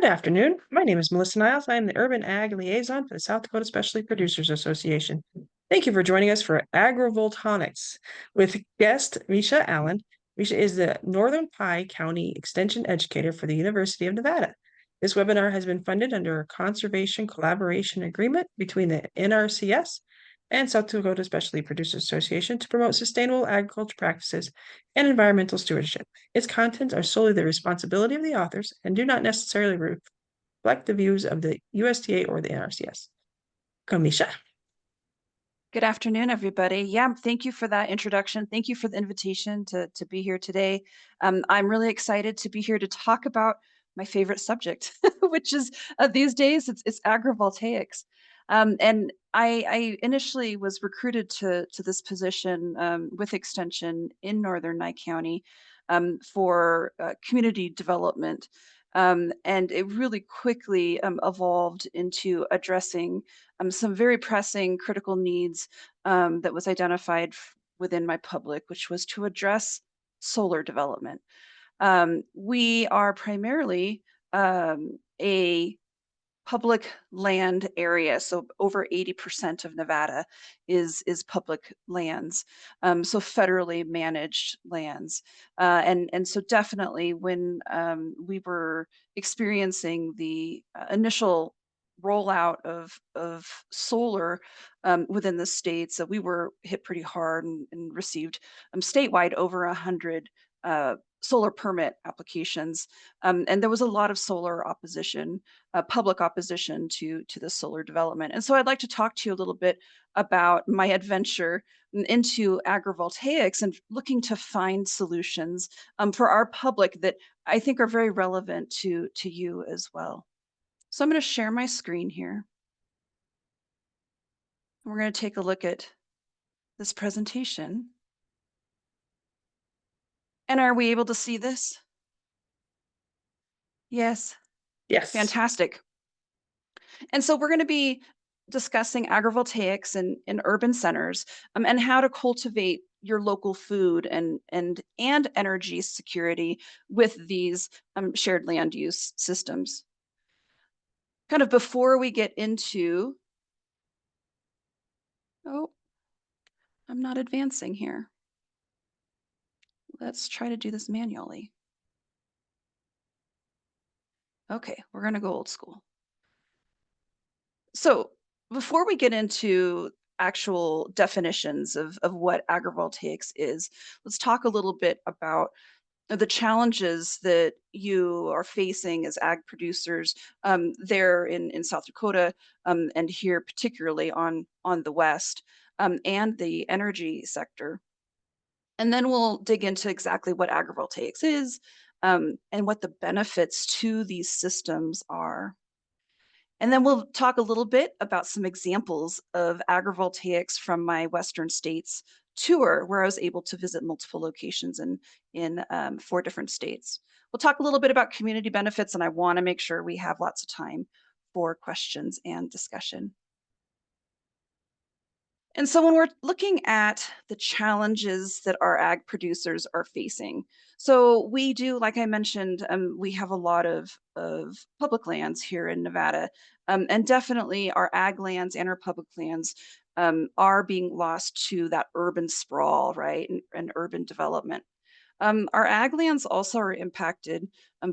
Good afternoon. My name is Melissa Niles. I am the Urban Ag Liaison for the South Dakota Specialty Producers Association. Thank you for joining us for Agrivoltaics with guest Misha Allen. Misha is the Northern Nye County Extension Educator for the University of Nevada. This webinar has been funded under a conservation collaboration agreement between the NRCS and South Dakota Specialty Producers Association to promote sustainable agriculture practices and environmental stewardship. Its contents are solely the responsibility of the authors and do not necessarily reflect the views of the USDA or the NRCS. Misha. Good afternoon, everybody. Yeah, thank you for that introduction. Thank you for the invitation to be here today. I'm really excited to be here to talk about my favorite subject, which is these days it's agrivoltaics. And I initially was recruited to this position with Extension in Northern Nye County for community development. And it really quickly evolved into addressing some very pressing critical needs that was identified within my public, which was to address solar development. We are primarily a public land area, so over 80% of Nevada is public lands, so federally managed lands, and so definitely when we were experiencing the initial rollout of solar within the states, we were hit pretty hard and received statewide over 100 solar permit applications, and there was a lot of solar opposition, public opposition to the solar development. And so I'd like to talk to you a little bit about my adventure into agrivoltaics and looking to find solutions for our public that I think are very relevant to you as well. So I'm going to share my screen here. We're going to take a look at this presentation. And are we able to see this? Yes. Yes. Fantastic. And so we're going to be discussing agrivoltaics in urban centers and how to cultivate your local food and energy security with these shared land use systems. Kind of before we get into, oh, I'm not advancing here. Let's try to do this manually. Okay, we're going to go old school. So before we get into actual definitions of what agrivoltaics is, let's talk a little bit about the challenges that you are facing as ag producers there in South Dakota and here particularly on the West and the energy sector. And then we'll dig into exactly what agrivoltaics is and what the benefits to these systems are. And then we'll talk a little bit about some examples of agrivoltaics from my Western states tour, where I was able to visit multiple locations in 4 different states. We'll talk a little bit about community benefits, and I want to make sure we have lots of time for questions and discussion. And so when we're looking at the challenges that our ag producers are facing, so we do, like I mentioned, we have a lot of public lands here in Nevada, and definitely our ag lands and our public lands are being lost to that urban sprawl, right, and urban development. Our ag lands also are impacted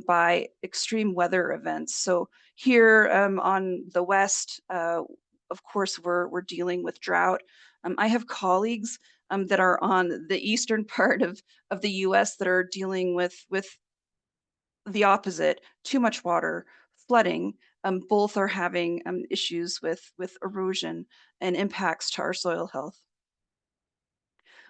by extreme weather events. So here on the west, of course, we're dealing with drought. I have colleagues that are on the eastern part of the U.S. that are dealing with the opposite: too much water, flooding. Both are having issues with erosion and impacts to our soil health.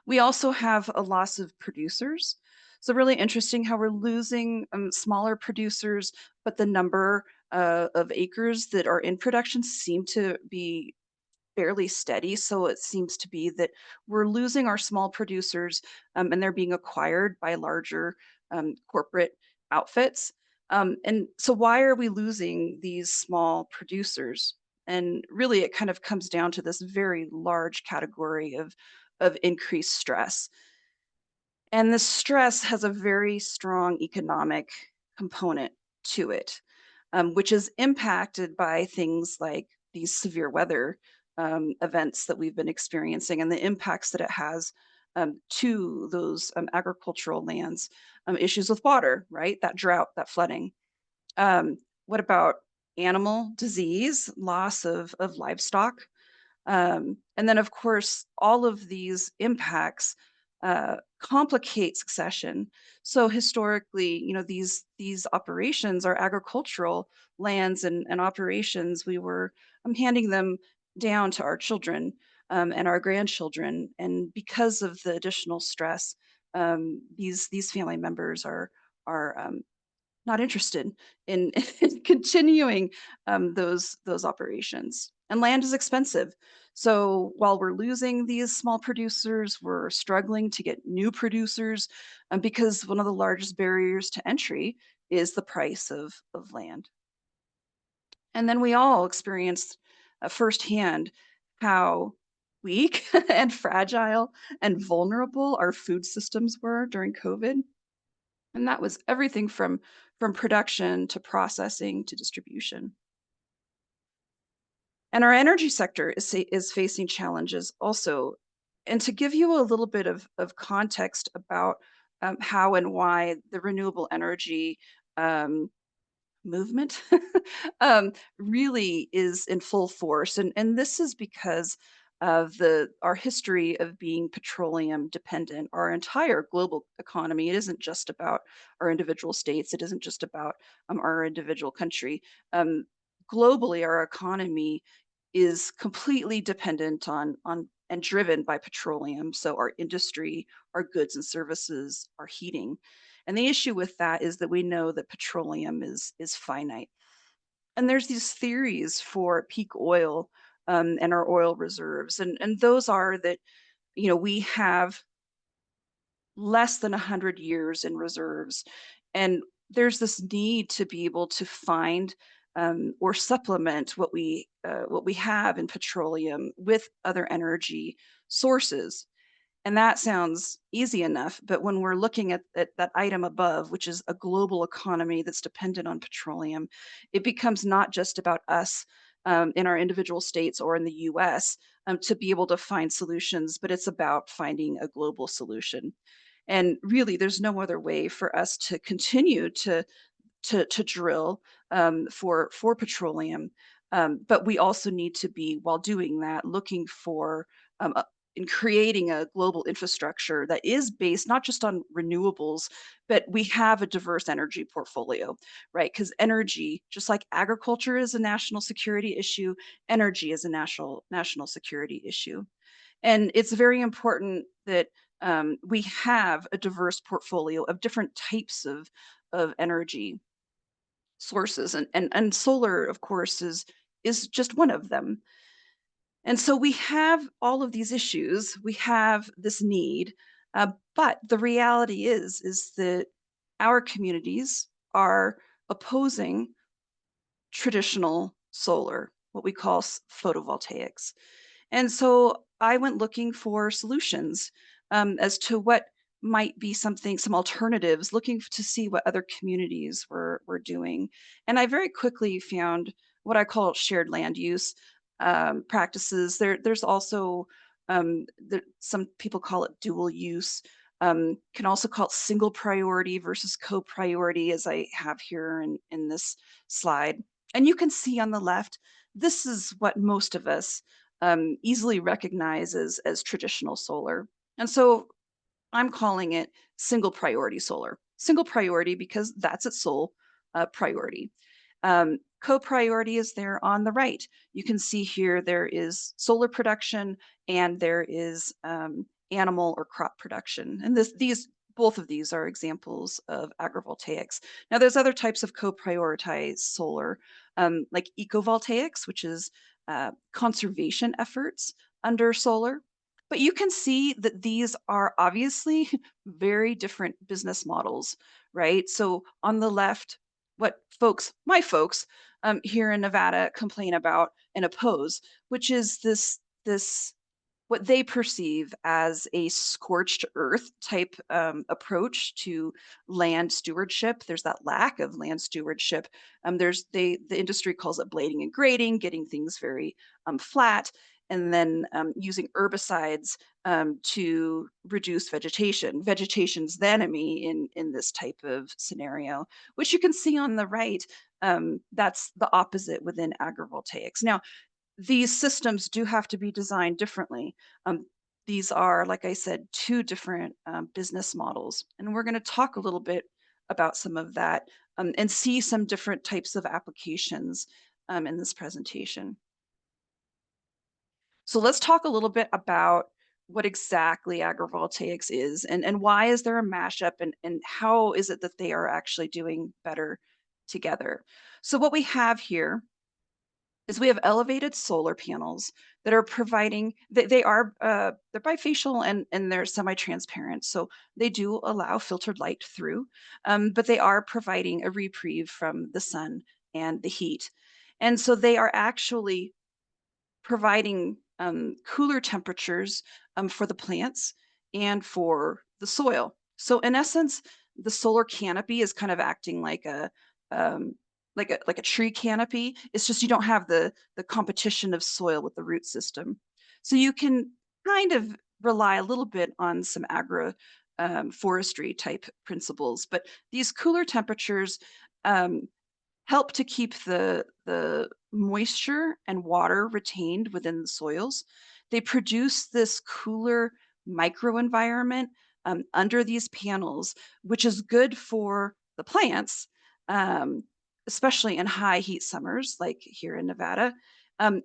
We also have a loss of producers. So really interesting how we're losing smaller producers, but the number of acres that are in production seem to be fairly steady. So it seems to be that we're losing our small producers and they're being acquired by larger corporate outfits. And so why are we losing these small producers? And really it kind of comes down to this very large category of increased stress. And the stress has a very strong economic component to it. which is impacted by things like these severe weather events that we've been experiencing and the impacts that it has to those agricultural lands, issues with water, right? That drought, that flooding. What about animal disease, loss of livestock? And then, of course, all of these impacts complicate succession. So historically, these operations are agricultural lands and operations. We were handing them down to our children and our grandchildren, and because of the additional stress, these family members are not interested in, in continuing those operations. And land is expensive. So while we're losing these small producers, we're struggling to get new producers because one of the largest barriers to entry is the price of land. And then we all experienced firsthand how weak and fragile and vulnerable our food systems were during COVID. And that was everything from production to processing to distribution. And our energy sector is facing challenges also. And to give you a little bit of context about how and why the renewable energy um, movement really is in full force, and this is because of the our history of being petroleum dependent. Our entire global economy, it isn't just about our individual states, it isn't just about our individual country. Globally, our economy is completely dependent on and driven by petroleum. So our industry, our goods and services, our heating. And the issue with that is that we know that petroleum is finite. And there's these theories for peak oil and our oil reserves. And those are that, we have less than 100 years in reserves. And there's this need to be able to find or supplement what we have in petroleum with other energy sources. And that sounds easy enough, but when we're looking at that item above, which is a global economy that's dependent on petroleum, it becomes not just about us in our individual states or in the US to be able to find solutions, but it's about finding a global solution. And really, there's no other way for us to continue to drill for petroleum. But we also need to be, while doing that, looking for in creating a global infrastructure that is based not just on renewables, but we have a diverse energy portfolio, right? Because energy, just like agriculture is a national security issue, energy is a national security issue. And it's very important that we have a diverse portfolio of different types of energy sources, and solar, of course, is just one of them. And so we have all of these issues, we have this need, but the reality is that our communities are opposing traditional solar, what we call photovoltaics. And so I went looking for solutions as to what might be some alternatives, looking to see what other communities were doing. And I very quickly found what I call shared land use practices. There's also some people call it dual use. Can also call it single priority versus co-priority, as I have here in this slide. And you can see on the left, this is what most of us easily recognize as traditional solar. And so I'm calling it single priority solar. Single priority because that's its sole priority. Co-priority is there on the right. You can see here there is solar production and there is animal or crop production. And both of these are examples of agrivoltaics. Now, there's other types of co-prioritized solar, like ecovoltaics, which is conservation efforts under solar. But you can see that these are obviously very different business models, right? So on the left, what my folks here in Nevada complain about and oppose, which is this what they perceive as a scorched earth type approach to land stewardship. There's that lack of land stewardship. The industry calls it blading and grading, getting things very flat, and then using herbicides to reduce vegetation. Vegetation's the enemy in this type of scenario, which you can see on the right. That's the opposite within agrivoltaics. Now, these systems do have to be designed differently. These are, like I said, two different business models. And we're going to talk a little bit about some of that and see some different types of applications in this presentation. So let's talk a little bit about what exactly agrivoltaics is and why is there a mashup and how is it that they are actually doing better together. So what we have here is we have elevated solar panels that are providing they're bifacial and they're semi-transparent, so they do allow filtered light through, but they are providing a reprieve from the sun and the heat, and so they are actually providing cooler temperatures for the plants and for the soil. So in essence, the solar canopy is kind of acting um, like a tree canopy. It's just you don't have the competition of soil with the root system. So you can kind of rely a little bit on some forestry type principles, but these cooler temperatures um, help to keep the moisture and water retained within the soils. They produce this cooler microenvironment under these panels, which is good for the plants, um, especially in high heat summers like here in Nevada. Um,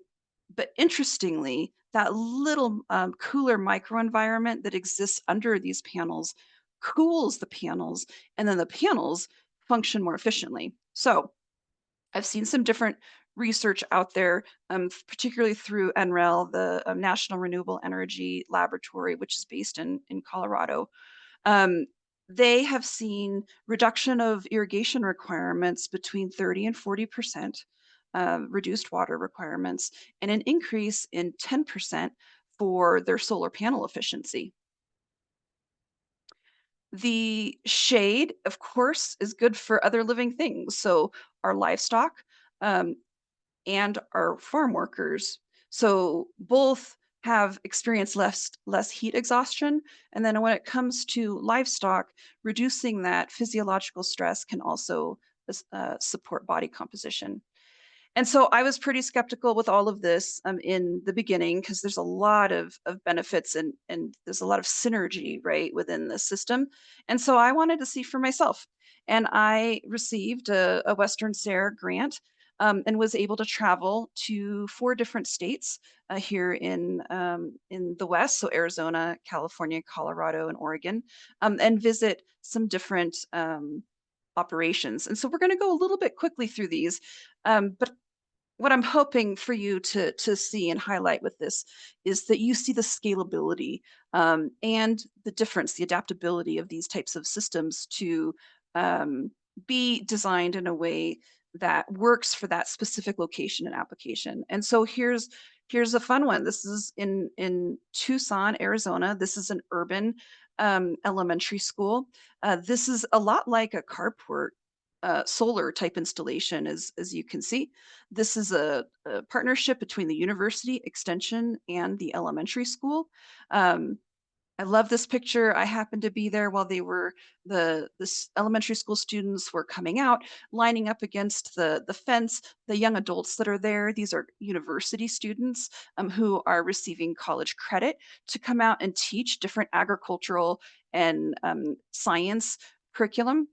but interestingly, that little cooler microenvironment that exists under these panels cools the panels, and then the panels function more efficiently. So I've seen some different research out there, particularly through NREL, the National Renewable Energy Laboratory, which is based in Colorado. Um, they have seen reduction of irrigation requirements between 30 and 40%, reduced water requirements, and an increase in 10% for their solar panel efficiency. The shade, of course, is good for other living things. So our livestock, um, and our farm workers. So both have experienced less heat exhaustion. And then when it comes to livestock, reducing that physiological stress can also support body composition. And so I was pretty skeptical with all of this in the beginning because there's a lot of benefits and there's a lot of synergy right within the system. And so I wanted to see for myself. And I received a Western SARE grant and was able to travel to 4 different states here in the West, so Arizona, California, Colorado, and Oregon, and visit some different operations. And so we're going to go a little bit quickly through these, but what I'm hoping for you to see and highlight with this is that you see the scalability and the difference, the adaptability of these types of systems to um, be designed in a way that works for that specific location and application. And so here's a fun one. This is in Tucson, Arizona. This is an urban elementary school. This is a lot like a carport solar type installation, as you can see. This is a partnership between the university, extension, and the elementary school. Um, I love this picture. I happened to be there while they were this elementary school students were coming out, lining up against the fence. The young adults that are there, these are university students who are receiving college credit to come out and teach different agricultural and science curriculum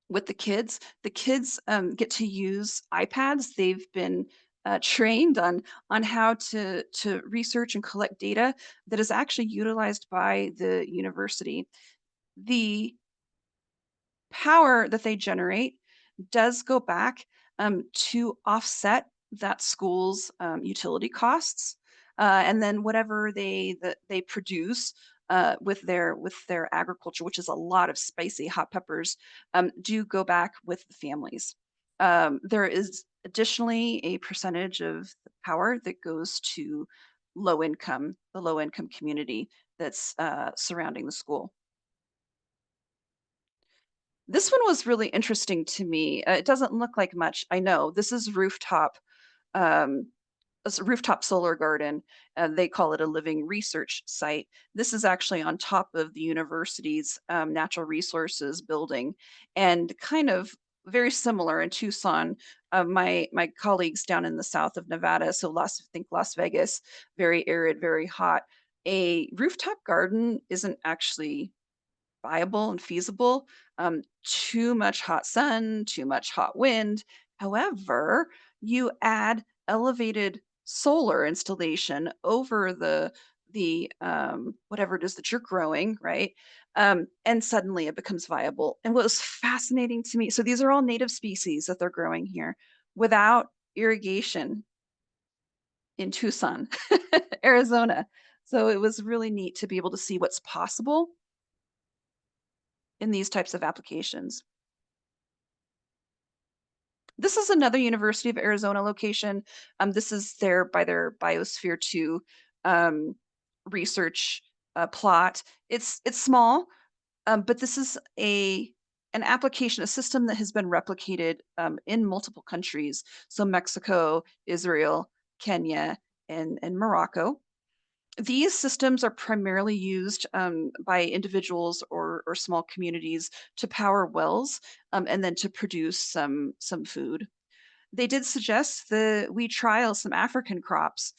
with the kids. The kids get to use iPads. They've been trained on how to research and collect data that is actually utilized by the university. The power that they generate does go back to offset that school's utility costs, and then whatever they produce with their agriculture, which is a lot of spicy hot peppers, do go back with the families. There is additionally a percentage of the power that goes to the low income community that's surrounding the school. This one was really interesting to me. It doesn't look like much. I know this is um, rooftop solar garden, and they call it a living research site. This is actually on top of the university's natural resources building, and kind of very similar in Tucson. My colleagues down in the south of Nevada, so I think Las Vegas, very arid, very hot. A rooftop garden isn't actually viable and feasible. Too much hot sun, too much hot wind. However, you add elevated solar installation over the whatever it is that you're growing, right? And suddenly it becomes viable. And what was fascinating to me, so these are all native species that they're growing here without irrigation in Tucson, Arizona. So it was really neat to be able to see what's possible in these types of applications. This is another University of Arizona location. This is their Biosphere 2 um, research plot. It's small, but this is an application, a system that has been replicated in multiple countries. So Mexico, Israel, Kenya, and Morocco. These systems are primarily used by individuals or small communities to power wells and then to produce some food. They did suggest that we trial some African crops.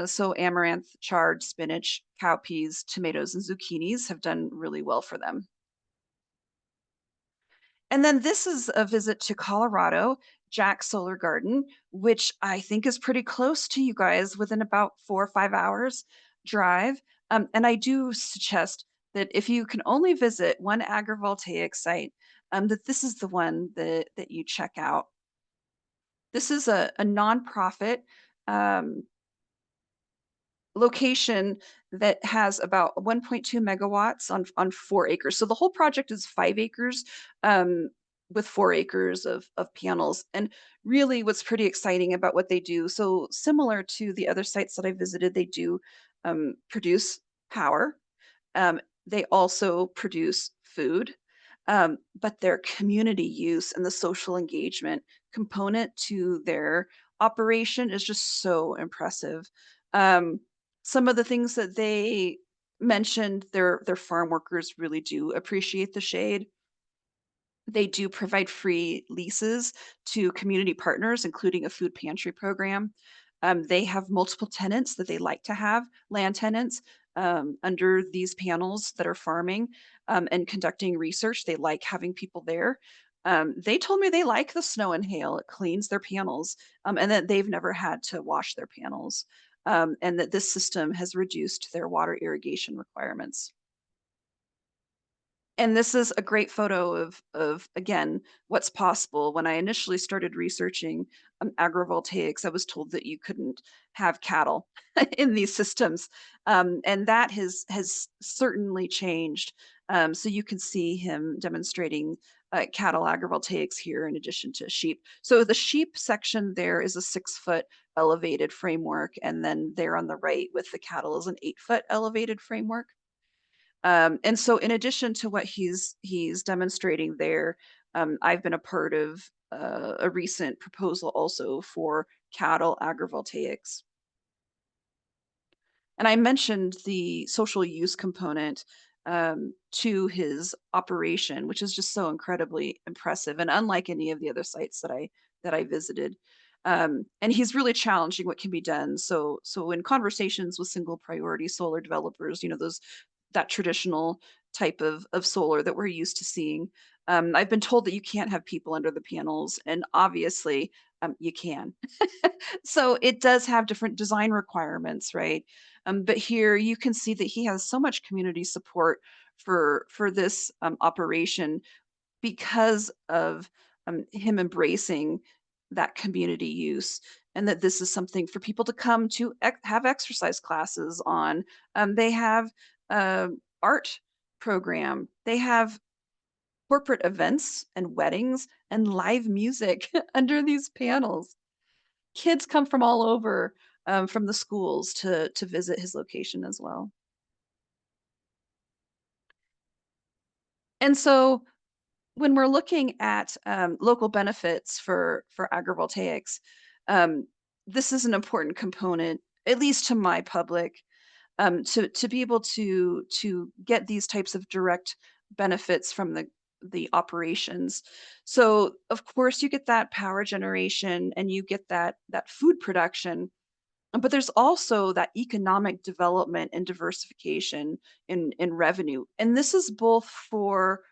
So amaranth, chard, spinach, cowpeas, tomatoes, and zucchinis have done really well for them. And then this is a visit to Colorado, Jack Solar Garden, which I think is pretty close to you guys within about 4 or 5 hours drive. And I do suggest that if you can only visit one agrivoltaic site, that this is the one that you check out. This is a nonprofit um, location that has about 1.2 megawatts on 4 acres. So the whole project is 5 acres um, with 4 acres of panels. And really, what's pretty exciting about what they do, so similar to the other sites that I visited, they do produce power. They also produce food, but their community use and the social engagement component to their operation is just so impressive. Um, some of the things that they mentioned, their farm workers really do appreciate the shade. They do provide free leases to community partners, including a food pantry program. They have multiple tenants that they like to have, land tenants, under these panels that are farming and conducting research. They like having people there. They told me they like the snow and hail. It cleans their panels, and that they've never had to wash their panels, and that this system has reduced their water irrigation requirements. And this is a great photo of again what's possible. When I initially started researching agrivoltaics, I was told that you couldn't have cattle in these systems, and that has certainly changed. So you can see him demonstrating cattle agrivoltaics here in addition to sheep. So the sheep section there is a 6 foot elevated framework, and then there on the right with the cattle is an 8 foot elevated framework. And so in addition to what he's demonstrating there, I've been a part of a recent proposal also for cattle agrivoltaics. And I mentioned the social use component to his operation, which is just so incredibly impressive and unlike any of the other sites that I visited. And he's really challenging what can be done. So in conversations with single priority solar developers, those that traditional type of solar that we're used to seeing. I've been told that you can't have people under the panels, and obviously you can. So it does have different design requirements, right? But here you can see that he has so much community support for this operation because of him embracing that community use, and that this is something for people to come to have exercise classes on. They have uh, art program. They have corporate events and weddings and live music under these panels. Kids come from all over. from the schools to visit his location as well. And so when we're looking at local benefits for agrivoltaics, um, this is an important component, at least to my public, to be able to get these types of direct benefits from the operations. So of course you get that power generation and you get that food production, but there's also that economic development and diversification in revenue. And this is both for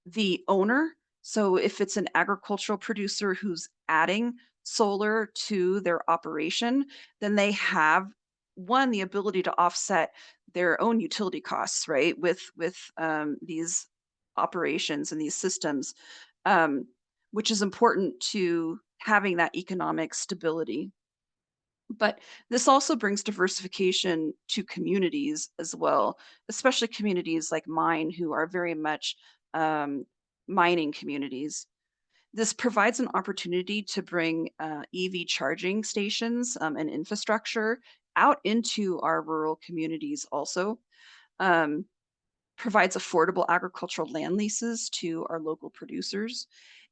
the owner. So if it's an agricultural producer who's adding solar to their operation, then they have one the ability to offset their own utility costs, right? With these operations and these systems, um, which is important to having that economic stability. But this also brings diversification to communities as well, especially communities like mine who are very much um, mining communities. This provides an opportunity to bring EV charging stations and infrastructure out into our rural communities also. Um, Provides affordable agricultural land leases to our local producers,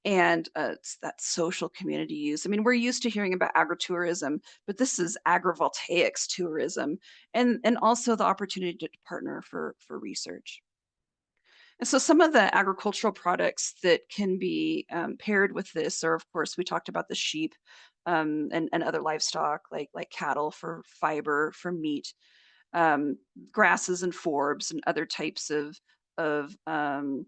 and it's that social community use. I mean, we're used to hearing about agritourism, but this is agrivoltaics tourism, and also the opportunity to partner for research. And so some of the agricultural products that can be paired with this are, of course, we talked about the sheep and other livestock like cattle for fiber, for meat, um, grasses and forbs and other types of um,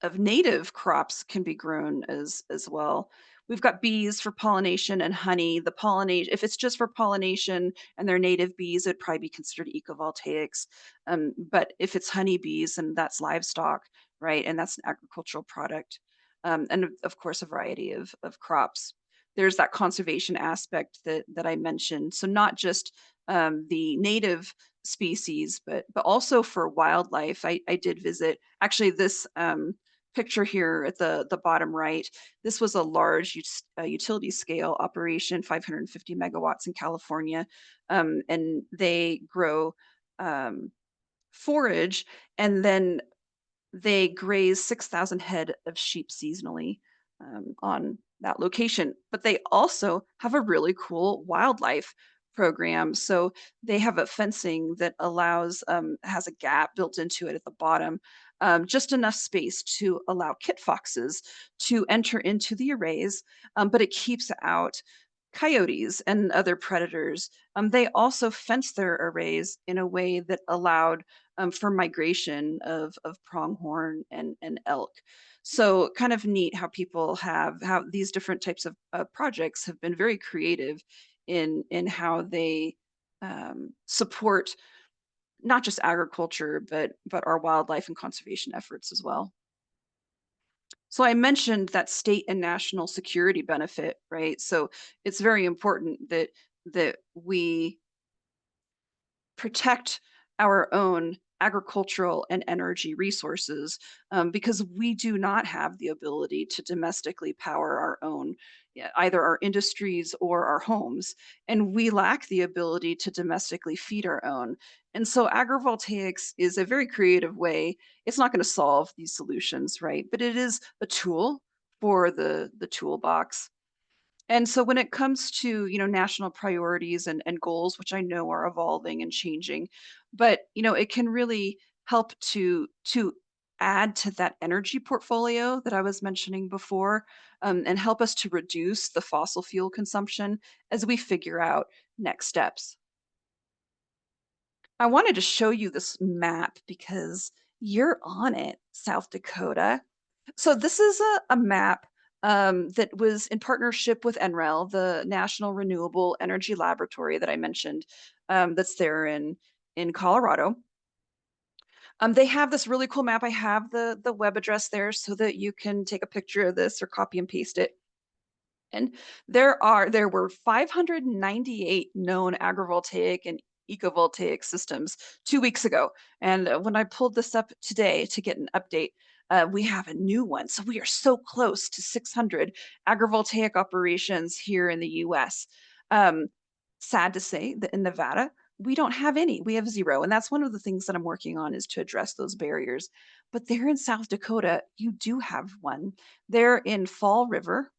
of native crops can be grown as well. We've got bees for pollination and honey. The pollinate if it's just for pollination and they're native bees, it'd probably be considered ecovoltaics. But if it's honey bees and that's livestock, right, and that's an agricultural product, and of course a variety of crops. There's that conservation aspect that I mentioned. So not just the native species, but also for wildlife. I did visit actually this picture here at the bottom right. This was a large utility scale operation, 550 megawatts in California, and they grow um, forage, and then they graze 6,000 head of sheep seasonally on that location. But they also have a really cool wildlife program. So they have a fencing that has a gap built into it at the bottom, just enough space to allow kit foxes to enter into the arrays, but it keeps out coyotes and other predators. They also fence their arrays in a way that allowed for migration of pronghorn and elk. So kind of neat how people have how these different types of projects have been very creative in how they support not just agriculture but our wildlife and conservation efforts as well. So I mentioned that state and national security benefit, right? So it's very important that we protect our own agricultural and energy resources, because we do not have the ability to domestically power our own, yeah, either our industries or our homes, and we lack the ability to domestically feed our own. And so agrivoltaics is a very creative way. It's not going to solve these solutions, right? But it is a tool for the toolbox. And so when it comes to, national priorities and goals, which I know are evolving and changing, but, it can really help to add to that energy portfolio that I was mentioning before, and help us to reduce the fossil fuel consumption as we figure out next steps. I wanted to show you this map because you're on it, South Dakota. So this is a map that was in partnership with NREL, the National Renewable Energy Laboratory that I mentioned, that's there in Colorado. They have this really cool map. I have the web address there so that you can take a picture of this or copy and paste it. And there were 598 known agrivoltaic and ecovoltaic systems 2 weeks ago. And when I pulled this up today to get an update, we have a new one. So we are so close to 600 agrivoltaic operations here in the US. Um, Sad to say that in Nevada, we don't have any. We have zero. And that's one of the things that I'm working on is to address those barriers. But there in South Dakota, you do have one. They're in Fall River,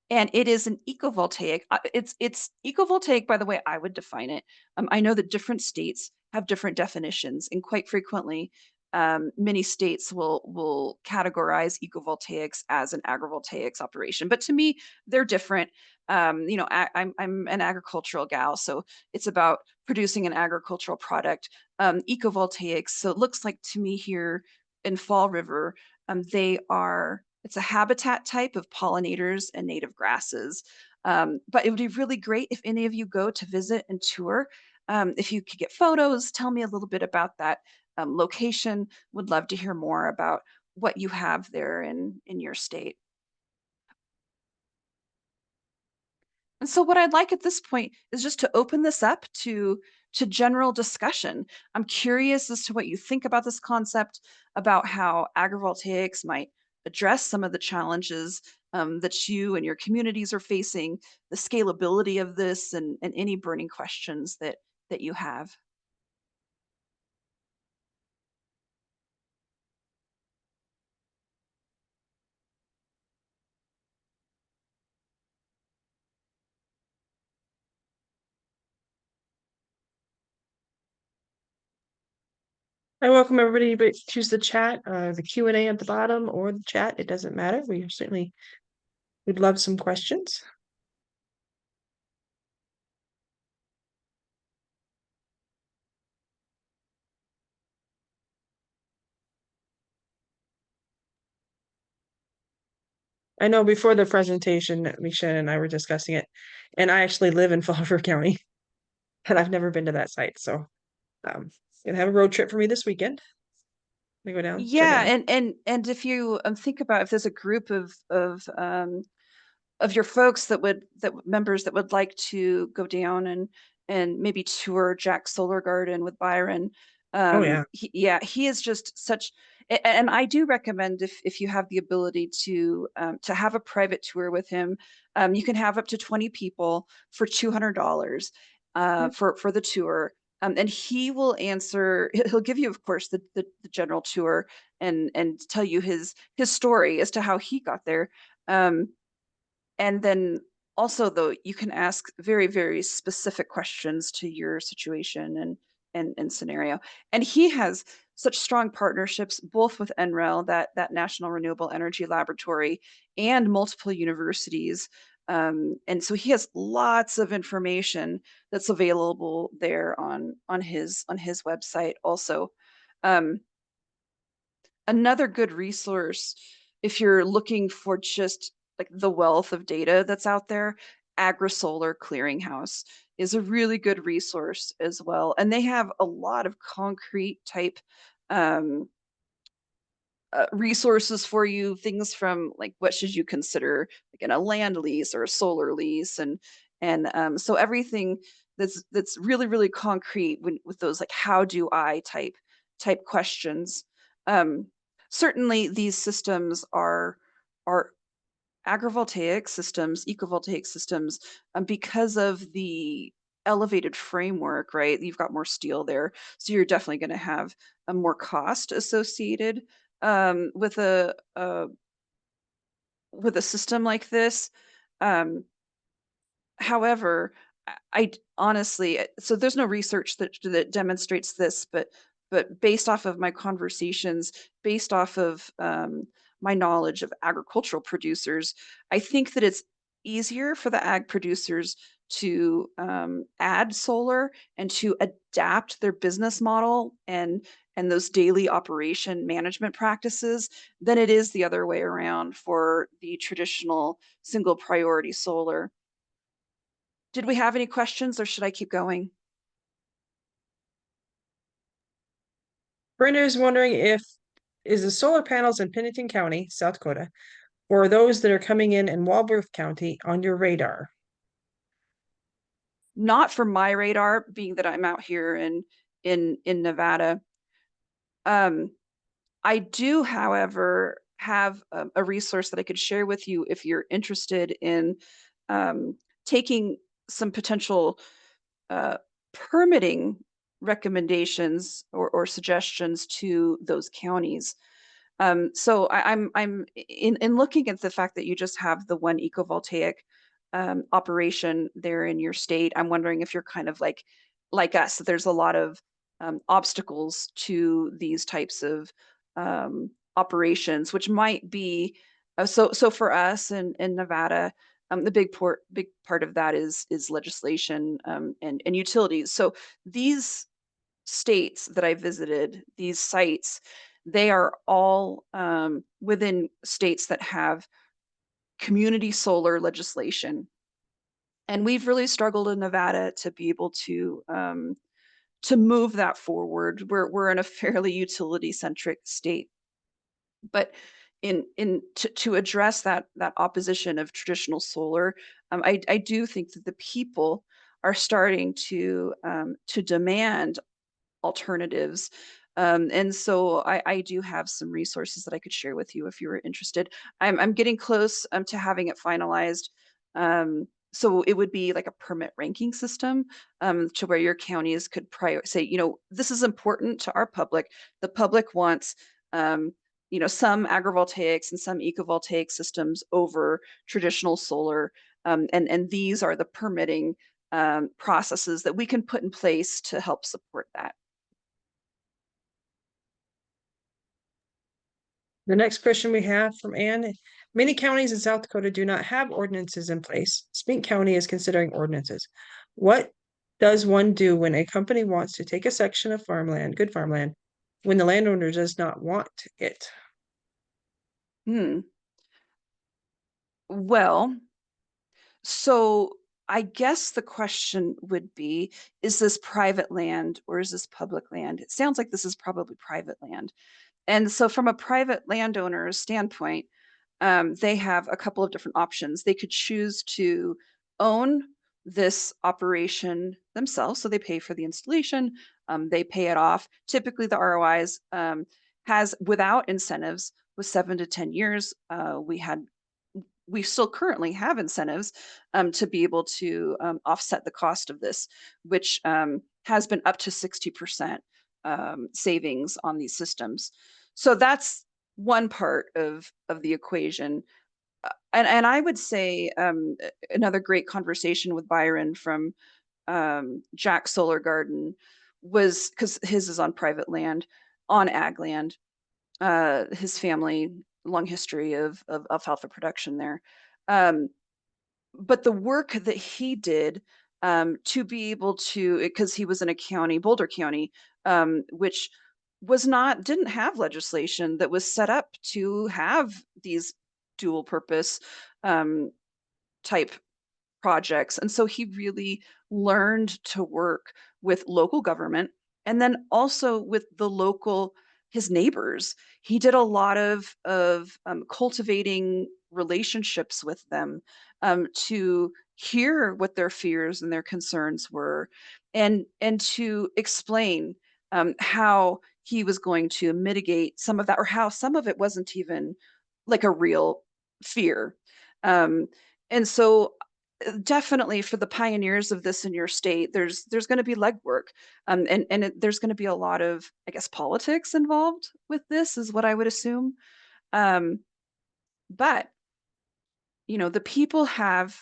and it is an ecovoltaic. It's ecovoltaic by the way I would define it. I know that different states have different definitions, and quite frequently, many states will categorize ecovoltaics as an agrivoltaics operation. But to me, they're different. I'm an agricultural gal, so it's about producing an agricultural product. Ecovoltaics. So it looks like to me here in Fall River, they are it's a habitat type of pollinators and native grasses. But it would be really great if any of you go to visit and tour. If you could get photos, tell me a little bit about that location. Would love to hear more about what you have there in your state. And so what I'd like at this point is just to open this up to general discussion. I'm curious as to what you think about this concept, about how agrivoltaics might address some of the challenges that you and your communities are facing, the scalability of this, and any burning questions that you have. I welcome everybody to choose the chat, the Q&A at the bottom or the chat. It doesn't matter. We certainly would love some questions. I know before the presentation, Misha and I were discussing it, and I actually live in Fall River County, and I've never been to that site. So gonna have a road trip for me this weekend. We go down, check it Yeah, out. and if you think about if there's a group of your folks that members that would like to go down and maybe tour Jack's Solar Garden with Byron. Oh yeah. He is just such and I do recommend if you have the ability to have a private tour with him. You can have up to 20 people for $200 for the tour. And he will answer, he'll give you, of course, the general tour and tell you his story as to how he got there. And then also though, you can ask very, very specific questions to your situation and scenario. And he has such strong partnerships, both with NREL, that National Renewable Energy Laboratory, and multiple universities. And so he has lots of information that's available there on his website also. Um, Another good resource if you're looking for just like the wealth of data that's out there, AgriSolar Clearinghouse is a really good resource as well. And they have a lot of concrete type um, resources for you, things from like what should you consider like in a land lease or a solar lease, and so everything that's really really concrete with those like how do I type questions. Um, Certainly these systems are agrivoltaic systems, ecovoltaic systems, because of the elevated framework, right? You've got more steel there, so you're definitely going to have a more cost associated with a system like this. Um, However, honestly, so there's no research that demonstrates this, but based off of my conversations, based off of my knowledge of agricultural producers, I think that it's easier for the ag producers to add solar and to adapt their business model and those daily operation management practices than it is the other way around for the traditional single priority solar. Did we have any questions or should I keep going? Brenda is wondering if is the solar panels in Pennington County, South Dakota, or those that are coming in Walworth County on your radar? Not for my radar, being that I'm out here in Nevada. I do, however, have a resource that I could share with you if you're interested in taking some potential permitting recommendations or suggestions to those counties. So I'm in looking at the fact that you just have the one ecovoltaic operation there in your state. I'm wondering if you're kind of like us, that there's a lot of obstacles to these types of operations, which might be so for us in Nevada. The big part of that is legislation and utilities. So these states that I visited, these sites, they are all within states that have community solar legislation. And we've really struggled in Nevada to be able to move that forward. We're in a fairly utility centric state, but to address that opposition of traditional solar, I do think that the people are starting to demand alternatives. And so I do have some resources that I could share with you if you were interested. I'm getting close to having it finalized. So it would be like a permit ranking system to where your counties could say, this is important to our public. The public wants, some agrivoltaics and some ecovoltaic systems over traditional solar. And these are the permitting processes that we can put in place to help support that. The next question we have from Ann. Many counties in South Dakota do not have ordinances in place. Spink County is considering ordinances. What does one do when a company wants to take a section of farmland, good farmland, when the landowner does not want it? Well, so I guess the question would be, is this private land or is this public land? It sounds like this is probably private land. And so from a private landowner's standpoint, they have a couple of different options. They could choose to own this operation themselves. So they pay for the installation, they pay it off. Typically the ROIs has without incentives was 7 to 10 years. We still currently have incentives to be able to offset the cost of this, which has been up to 60% savings on these systems. So that's one part of the equation. And I would say another great conversation with Byron from Jack Solar Garden was, because his is on private land, on ag land. His family, long history of alfalfa production there. But the work that he did to be able to, because he was in a county, Boulder County, which didn't have legislation that was set up to have these dual purpose type projects. And so he really learned to work with local government and then also with his neighbors. He did a lot of cultivating relationships with them to hear what their fears and their concerns were, and to explain how he was going to mitigate some of that, or how some of it wasn't even like a real fear. And so definitely for the pioneers of this in your state, there's going to be legwork, there's going to be a lot of, I guess, politics involved with this, is what I would assume. But the people have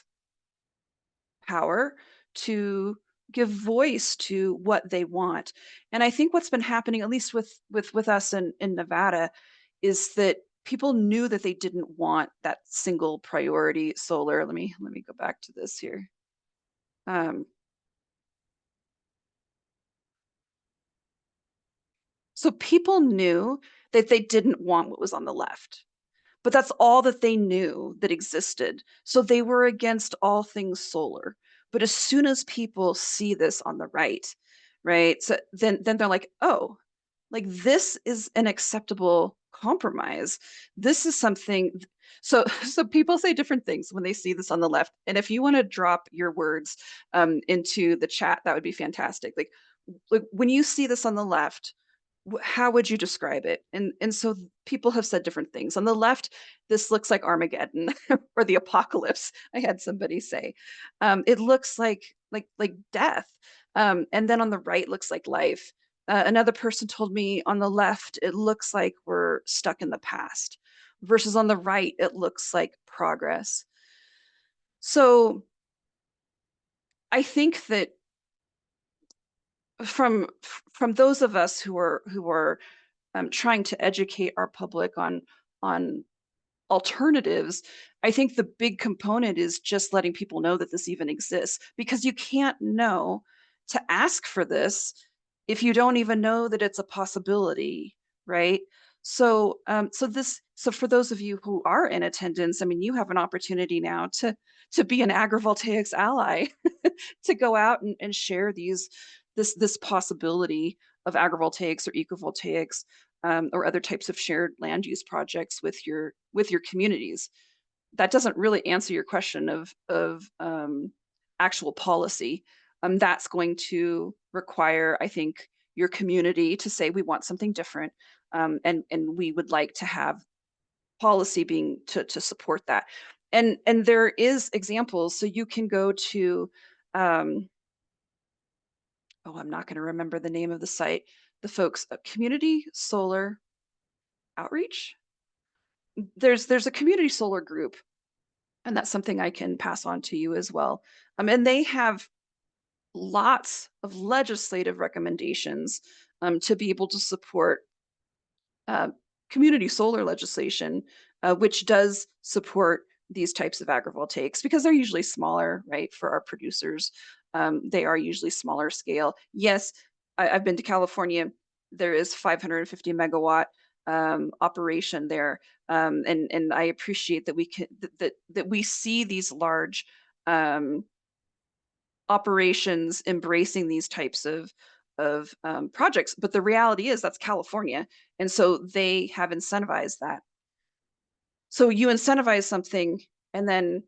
power to give voice to what they want, and I think what's been happening, at least with us in Nevada, is that people knew that they didn't want that single priority solar. Let me go back to this here. So people knew that they didn't want what was on the left, but that's all that they knew that existed. So they were against all things solar. But as soon as people see this on the right, so then they're like, oh, like this is an acceptable compromise. This is something. So people say different things when they see this on the left. And if you want to drop your words into the chat, that would be fantastic. Like when you see this on the left, how would you describe it? And so people have said different things. On the left, this looks like Armageddon or the apocalypse. I had somebody say, it looks like death. And then on the right looks like life. Another person told me on the left, it looks like we're stuck in the past, versus on the right, it looks like progress. So I think that from those of us who are trying to educate our public on alternatives, I think the big component is just letting people know that this even exists, because you can't know to ask for this if you don't even know that it's a possibility, right? So for those of you who are in attendance, I mean, you have an opportunity now to be an agrivoltaics ally, to go out and share this possibility of agrivoltaics or ecovoltaics, or other types of shared land use projects with your communities. That doesn't really answer your question of actual policy. That's going to require, I think, your community to say we want something different, and we would like to have policy being to support that. And there is examples, so you can go to, um, oh, I'm not going to remember the name of the site. The folks, Community Solar Outreach. There's a community solar group, and that's something I can pass on to you as well. And they have lots of legislative recommendations, to be able to support uh, community solar legislation, which does support these types of agrivoltaics, because they're usually smaller, right? For our producers, they are usually smaller scale. Yes, I've been to California. There is 550 megawatt operation there, and I appreciate that we can that we see these large um, operations embracing these types of projects. But the reality is that's California, and so they have incentivized that. So you incentivize something, and then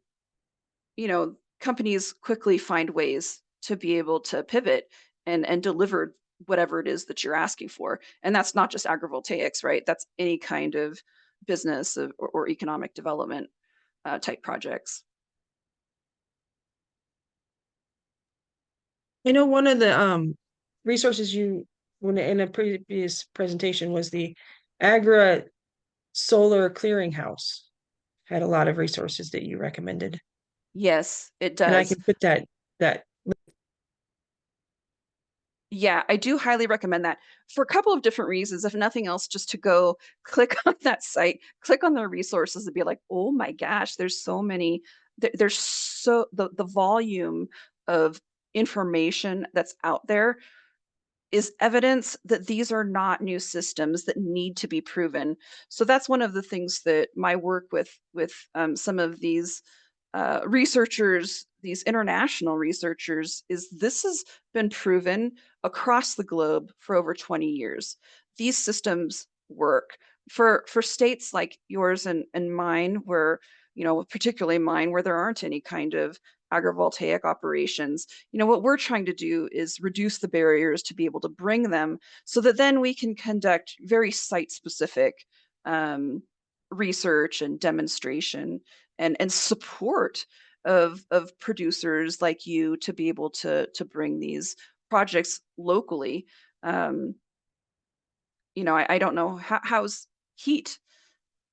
companies quickly find ways to be able to pivot and deliver whatever it is that you're asking for. And that's not just agrivoltaics, right? That's any kind of business or economic development type projects. I know one of the resources you when in a previous presentation was the Agra Solar Clearinghouse. Had a lot of resources that you recommended. Yes, it And I does. can put that Yeah, I do highly recommend that for a couple of different reasons. If nothing else, just to go click on that site, click on their resources and be like, oh my gosh, there's so many, there's so the volume of information that's out there is evidence that these are not new systems that need to be proven. So that's one of the things that my work with some of these researchers, these international researchers, is this has been proven across the globe for over 20 years. These systems work for states like yours and mine, where particularly mine, where there aren't any kind of agrivoltaic operations. What we're trying to do is reduce the barriers to be able to bring them, so that then we can conduct very site specific um, research and demonstration and support of producers like you to be able to bring these projects locally. um, I don't know how's heat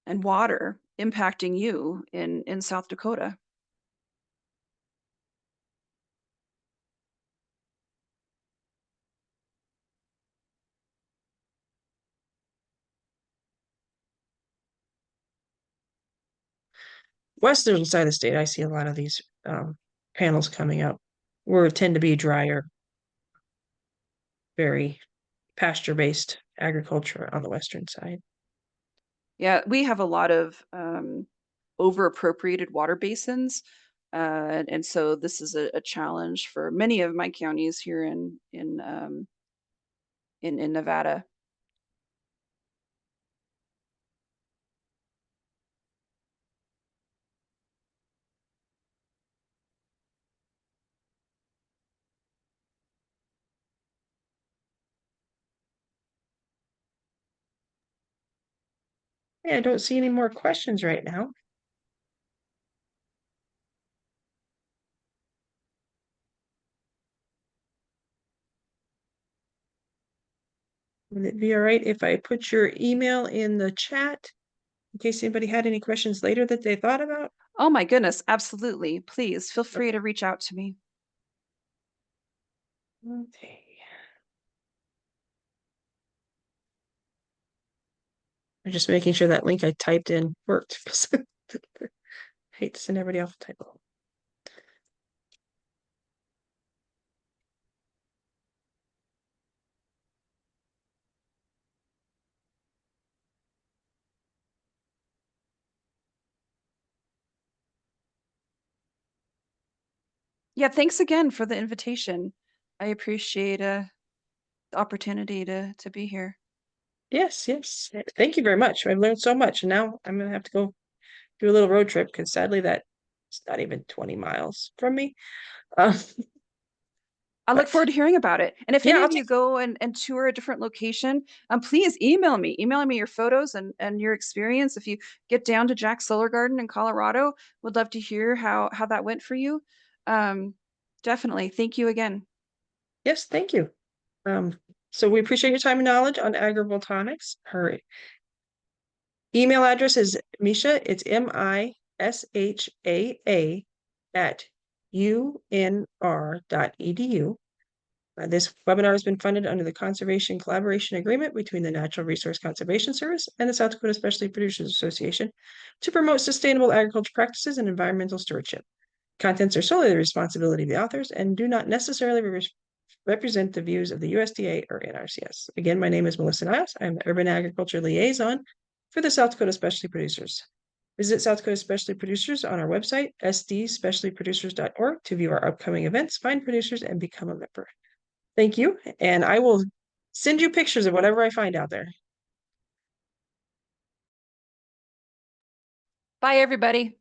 and water impacting you in South Dakota. western side of the state. I see a lot of these panels coming up where it tend to be drier, very pasture-based agriculture on the western side. Yeah, we have a lot of over appropriated water basins, and so this is a challenge for many of my counties here in Nevada. Yeah, I don't see any more questions right now. Would it be all right if I put your email in the chat in case anybody had any questions later that they thought about? Oh my goodness, absolutely. Please feel free Okay. to reach out to me. Okay. I'm just making sure that link I typed in worked because I hate to send everybody off a typo. Yeah, thanks again for the invitation. I appreciate the opportunity to be here. Yes, yes. Thank you very much. I've learned so much. And now I'm gonna have to go do a little road trip because sadly that it's not even 20 miles from me. Um, I look but forward to hearing about it. And if yeah, any I'll of take you go and tour a different location, please email me. Email me your photos and your experience. If you get down to Jack's Solar Garden in Colorado, would love to hear how that went for you. Um, Definitely. Thank you again. yes, thank you. So we appreciate your time and knowledge on agrivoltaics. Her email address is Misha, it's MISHAA at unr.edu. This webinar has been funded under the Conservation Collaboration Agreement between the Natural Resource Conservation Service and the South Dakota Specialty Producers Association to promote sustainable agriculture practices and environmental stewardship. Contents are solely the responsibility of the authors and do not necessarily represent the views of the USDA or NRCS. Again, my name is Melissa Niles. I'm the Urban Agriculture Liaison for the South Dakota Specialty Producers. Visit South Dakota Specialty Producers on our website, sdspecialtyproducers.org, to view our upcoming events, find producers, and become a member. Thank you, and I will send you pictures of whatever I find out there. Bye, everybody.